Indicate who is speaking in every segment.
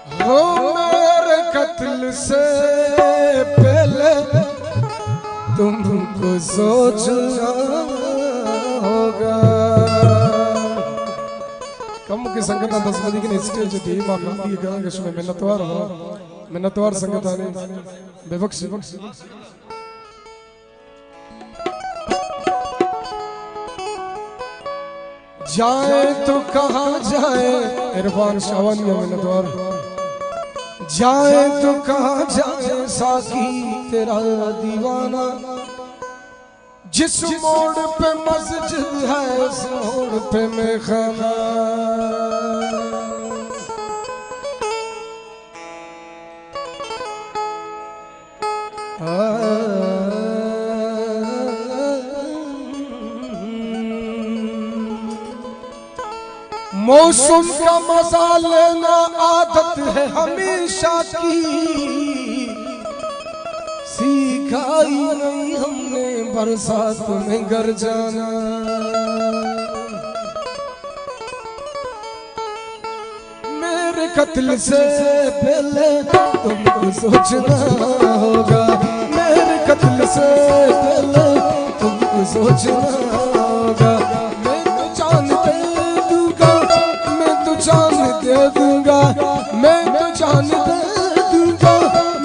Speaker 1: हो मेरे कत्ल से पहले तुमको सोचना होगा। कम की संगत दस बजे की स्टेज थी मां की गांग में मिन्नतवार संगत आने बेबक्सी जाए तो कहाँ जाए इरफान शावानी मिन्नतवार जाए तो कहाँ जाए साकी तेरा दीवाना। जिस मोड़ पे मस्जिद है उस मोड़ पे मैं खाना। मौसम का मजा लेना आदत है हमेशा की, सिखाई नहीं हमने बरसात में घर जाना। मेरे कत्ल से पहले तुमको सोचना होगा। मेरे कत्ल से पहले तुमको सोचना होगा। मैं तो जान दे दूंगा, मैं तो जान दे दूंगा, मैं तो जान दे दूंगा,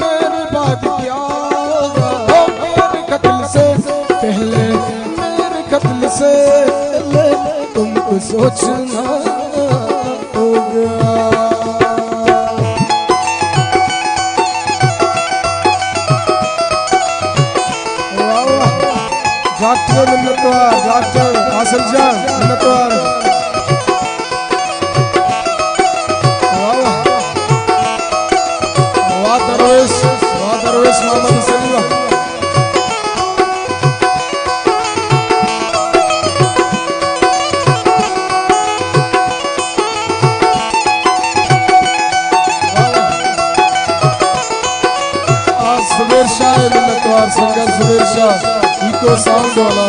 Speaker 1: मेरे बाद क्या होगा। मेरे कत्ल से पहले, मेरे कत्ल से पहले तुमको सोचना होगा। डॉक्टर मिन्नतवार, डॉक्टर हासिल जान मिन्नतवार। वाह दरवेश मोहम्मद सलीम। आज सुबेर शाह मिन्नतवार संगत सुबेर शाह इको साउंड वाला